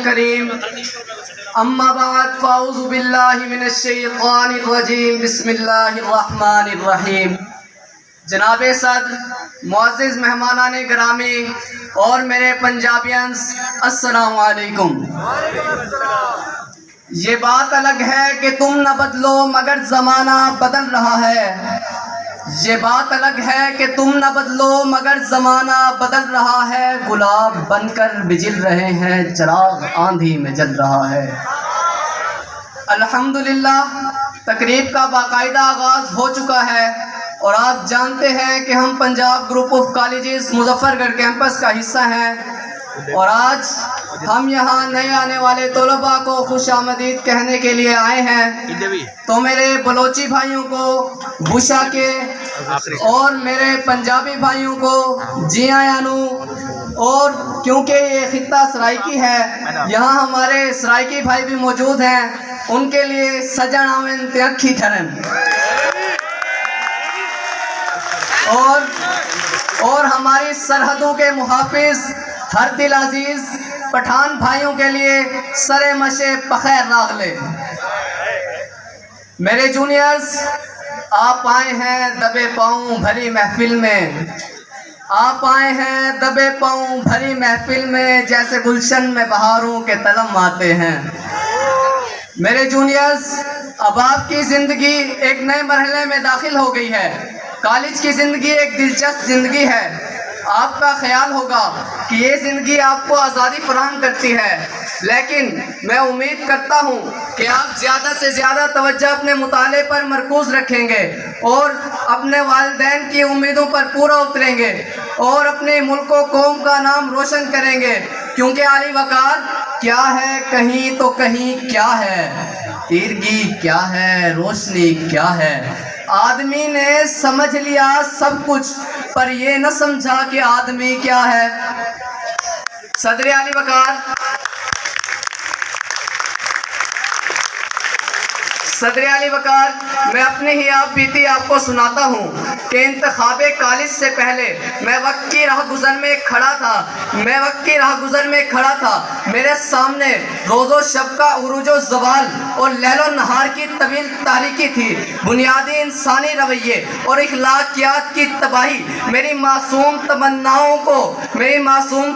الکریم اما بعد فاعوذ باللہ من الشیطان الرجیم بسم اللہ الرحمن الرحیم۔ جناب صدر، معزز مہمانان گرامی اور میرے پنجابیانز، السلام علیکم۔ یہ بات الگ ہے کہ تم نہ بدلو مگر زمانہ بدل رہا ہے، یہ بات الگ ہے کہ تم نہ بدلو مگر زمانہ بدل رہا ہے، گلاب بن کر بجل رہے ہیں، چراغ آندھی میں جل رہا ہے۔ الحمدللہ تقریب کا باقاعدہ آغاز ہو چکا ہے اور آپ جانتے ہیں کہ ہم Punjab group of colleges Muzaffar گڑھ کیمپس کا حصہ ہیں، اور آج ہم یہاں نئے آنے والے طلباء کو خوش آمدید کہنے کے لیے آئے ہیں۔ تو میرے بلوچی بھائیوں کو بوشا کے اور میرے پنجابی بھائیوں کو جی آیانو، اور کیونکہ یہ خطہ سرائکی ہے یہاں ہمارے سرائکی بھائی بھی موجود ہیں، ان کے لیے سجن آمن تیکھی ٹھرن، اور ہماری سرحدوں کے محافظ ہر دل عزیز پٹھان بھائیوں کے لیے سر مشے بخیر راغلے۔ میرے جونیئرز، آپ آئے ہیں دبے پاؤں بھری محفل میں، آپ آئے ہیں دبے پاؤں بھری محفل میں، جیسے گلشن میں بہاروں کے تلم آتے ہیں۔ میرے جونیئرز، اب آپ کی زندگی ایک نئے مرحلے میں داخل ہو گئی ہے۔ کالج کی زندگی ایک دلچسپ زندگی ہے۔ آپ کا خیال ہوگا کہ یہ زندگی آپ کو آزادی فراہم کرتی ہے، لیکن میں امید کرتا ہوں کہ آپ زیادہ سے زیادہ توجہ اپنے مطالعے پر مرکوز رکھیں گے اور اپنے والدین کی امیدوں پر پورا اتریں گے اور اپنے ملک و قوم کا نام روشن کریں گے، کیونکہ عالی وقار کیا ہے کہیں تو کہیں کیا ہے، تیرگی کیا ہے روشنی کیا ہے۔ آدمی نے سمجھ لیا سب کچھ پر یہ نہ سمجھا کہ آدمی کیا ہے۔ صدر عالی وقار، صدر عالی وقار، میں اپنے ہی آپ بیتی آپ کو سناتا ہوں کہ انتخاب کالج سے پہلے میں وقت کی راہ گزر میں کھڑا تھا، میرے سامنے روز و شب کا عروج و زوال اور لیل و نہار کی طویل تاریکی تھی، بنیادی انسانی رویے اور اخلاقیات کی تباہی میری معصوم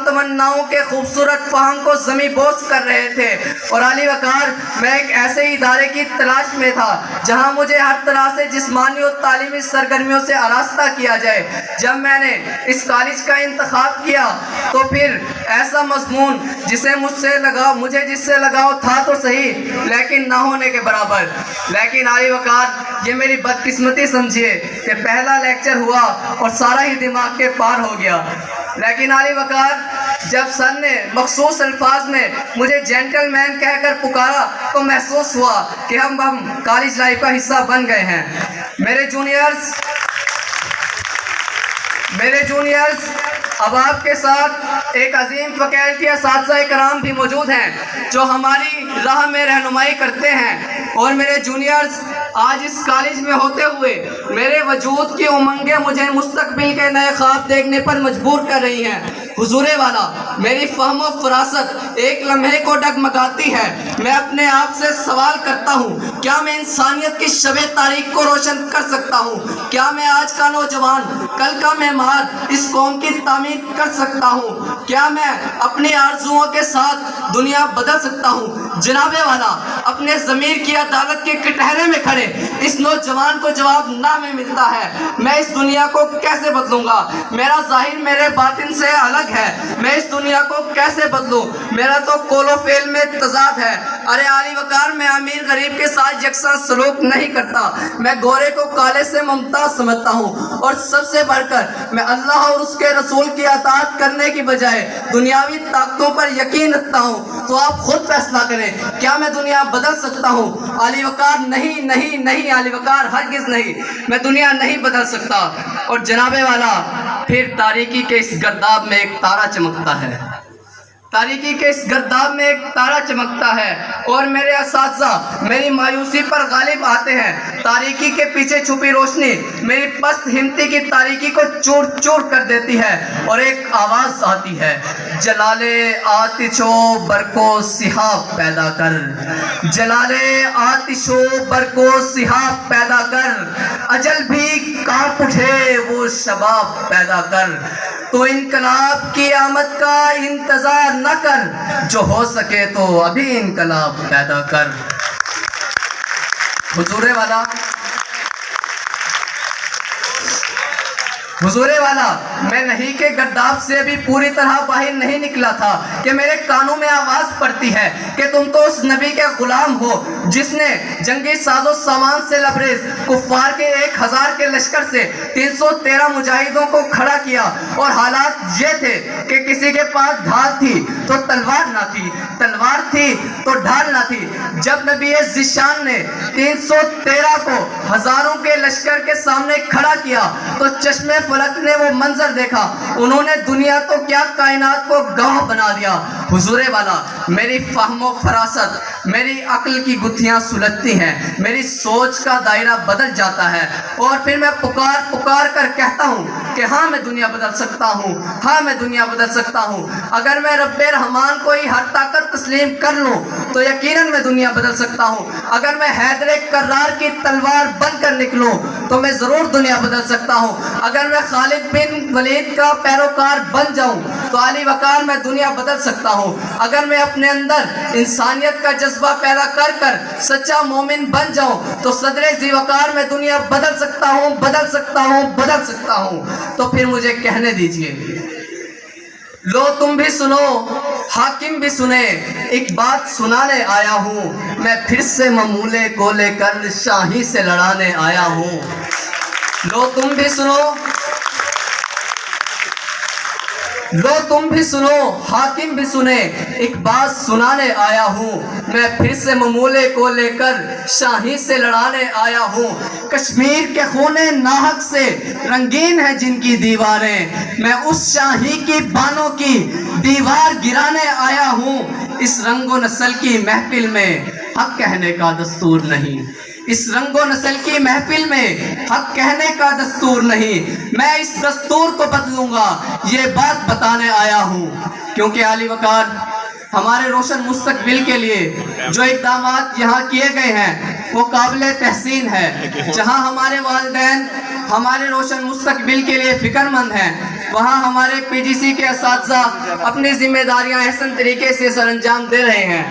تمناؤں کے خوبصورت فہم کو زمیں بوس کر رہے تھے۔ اور عالی وقار، میں ایک ایسے ادارے کی تلاش میں تھا جہاں مجھے ہر طرح سے جسمانی اور تعلیمی سرگرمیوں سے آراستہ کیا جائے۔ جب میں نے اس کالج کا انتخاب کیا تو پھر ایسا مضمون مجھے جس سے لگاؤ تھا تو صحیح، لیکن نہ ہونے کے برابر۔ لیکن عالی وقار، یہ میری بدقسمتی سمجھیے کہ پہلا لیکچر ہوا اور سارا ہی دماغ کے پار ہو گیا۔ لیکن عالی وقار، جب سر نے مخصوص الفاظ میں مجھے جینٹل مین کہہ کر پکارا تو محسوس ہوا کہ ہم کالج لائف کا حصہ بن گئے ہیں۔ میرے جونیئرز، اب آپ کے ساتھ ایک عظیم فیکلٹی اساتذہ کرام بھی موجود ہیں جو ہماری راہ میں رہنمائی کرتے ہیں۔ اور میرے جونیئرز، آج اس کالج میں ہوتے ہوئے میرے وجود کی امنگیں مجھے مستقبل کے نئے خواب دیکھنے پر مجبور کر رہی ہیں۔ حضور والا، میری فہم و فراست ایک لمحے کو ڈگمگاتی ہے۔ میں اپنے آپ سے سوال کرتا ہوں، کیا میں انسانیت کی شب تاریک کو روشن کر سکتا ہوں؟ کیا میں آج کا نوجوان کل کا معمار اس قوم کی تعمیر کر سکتا ہوں؟ کیا میں اپنی آرزوؤں کے ساتھ دنیا بدل سکتا ہوں؟ جناب والا، اپنے ضمیر کی عدالت کے کٹہرے میں کھڑے اس نوجوان کو جواب نہ میں ملتا ہے۔ میں اس دنیا کو کیسے بدلوں گا؟ میرا ظاہر میرے باطن سے الگ ہے، میں اس دنیا کو کیسے بدلوں؟ میرا تو قول و فعل میں تضاد ہے۔ ارے عالی وقار، میں امیر غریب کے ساتھ یکساں سلوک نہیں کرتا، میں گورے کو کالے سے ممتاز سمجھتا ہوں، اور سب سے بڑھ کر میں اللہ اور اس کے رسول کی اطاعت کرنے کی بجائے دنیاوی طاقتوں پر یقین رکھتا ہوں۔ تو آپ خود فیصلہ کریں، کیا میں دنیا بدل سکتا ہوں؟ عالی وقار، نہیں نہیں نہیں عالی وقار، ہرگز نہیں، میں دنیا نہیں بدل سکتا۔ اور جناب والا، پھر تاریکی کے اس گرداب میں ایک تارا چمکتا ہے۔ تاریکی کے اس گرداب میں ایک تارا چمکتا ہے اور میرے اساتذہ میری مایوسی پر غالب آتے ہیں. تاریکی کے پیچھے چھپی روشنی میری پست ہمتی کی تاریکی کو چور چور کر دیتی ہے اور ایک آواز آتی ہے, جلال آتش و برق و سحاب پیدا کر, جلال آتش و برق و سحاب پیدا کر, اجل بھی کانپ اٹھے وہ شباب پیدا کر. تو انقلاب کی آمد کا انتظار نہ کر, جو ہو سکے تو ابھی انقلاب پیدا کر. حضور والا میں نہیں کے گرداب سے ابھی پوری طرح باہر نہیں نکلا تھا کہ میرے کانوں میں آواز پڑتی ہے کہ تم تو اس نبی کے غلام ہو جس نے جنگی ساز و سامان سے لبریز کفار کے 1000 کے لشکر سے 313 مجاہدوں کو کھڑا کیا, اور حالات یہ تھے کہ کسی کے پاس ڈھال تھی تو تلوار نہ تھی, تلوار تھی تو ڈھال نہ تھی. جب نبی ذیشان نے 313 کو ہزاروں کے لشکر کے سامنے کھڑا کیا تو چشمے فلک نے وہ منظر دیکھا, انہوں نے دنیا تو کیا کائنات کو گواہ بنا دیا. حضور والا میری فہم و فراست میری عقل کی گتھیاں سلجھتی ہیں, میری سوچ کا دائرہ بدل جاتا ہے, اور پھر میں پکار پکار کر کہتا ہوں کہ ہاں میں دنیا بدل سکتا ہوں, ہاں میں دنیا بدل سکتا ہوں. اگر میں رب رحمان کو ہی ہر طاقت تسلیم کر لوں تو یقیناً میں دنیا بدل سکتا ہوں. اگر میں حیدر کرار کی تلوار بن کر نکلوں تو میں ضرور دنیا بدل سکتا ہوں. اگر میں خالد بن ولید کا پیروکار بن جاؤں تو علی وقار میں دنیا بدل سکتا ہوں. اگر میں اپنے اندر انسانیت کا جذبہ پیدا کر کر سچا مومن بن جاؤں تو صدر ذی وقار میں دنیا بدل سکتا ہوں, بدل سکتا ہوں, بدل سکتا ہوں. تو پھر مجھے کہنے دیجئے, لو تم بھی سنو حاکم بھی سنے, ایک بات سنانے آیا ہوں, میں پھر سے ممولے کو لے کر شاہی سے لڑانے آیا ہوں. لو تم بھی سنو, لو تم بھی سنو حاکم بھی سنے, ایک بات سنانے آیا ہوں, میں پھر سے ممولے کو لے کر شاہی سے لڑانے آیا ہوں. کشمیر کے خون ناحق سے رنگین ہے جن کی دیواریں, میں اس شاہی کی بانوں کی دیوار گرانے آیا ہوں. اس رنگ و نسل کی محفل میں حق کہنے کا دستور نہیں, اس رنگ و نسل کی محفل میں حق کہنے کا دستور نہیں. میں اس دستور کو بدلوں گا یہ بات بتانے آیا ہوں, کیونکہ علی وقار ہمارے روشن مستقبل کے لیے جو اقدامات یہاں کیے گئے ہیں وہ قابل تحسین ہے. جہاں ہمارے والدین ہمارے روشن مستقبل کے لیے فکر مند ہیں, وہاں ہمارے پی جی سی کے اساتذہ اپنی ذمہ داریاں احسن طریقے سے سر انجام دے رہے ہیں.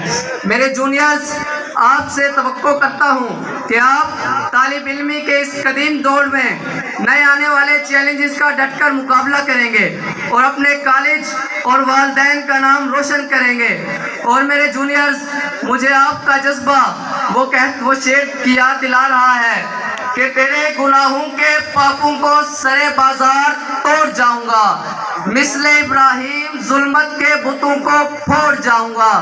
میرے جونیئرز, آپ سے توقع کرتا ہوں کہ آپ طالب علمی کے اس قدیم دور میں نئے آنے والے چیلنجز کا ڈٹ کر مقابلہ کریں گے اور اپنے کالج اور والدین کا نام روشن کریں گے. اور میرے جونیئرز, مجھے آپ کا جذبہ وہ شعر کی یاد دلا رہا ہے کہ تیرے گناہوں کے پاپوں کو سرے بازار توڑ جاؤں گا, مثل ابراہیم ظلمت کے بتوں کو پھوڑ جاؤں گا.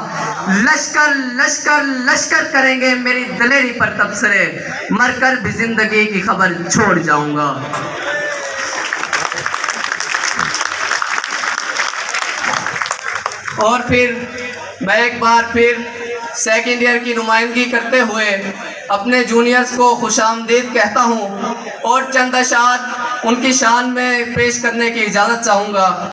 لشکر لشکر لشکر کریں گے میری دلیری پر تبصرے, مر کر بھی زندگی کی خبر چھوڑ جاؤں گا. اور پھر میں ایک بار پھر سیکنڈ ایئر کی نمائندگی کرتے ہوئے اپنے جونیئرز کو خوش آمدید کہتا ہوں اور چند اشعار ان کی شان میں پیش کرنے کی اجازت چاہوں گا.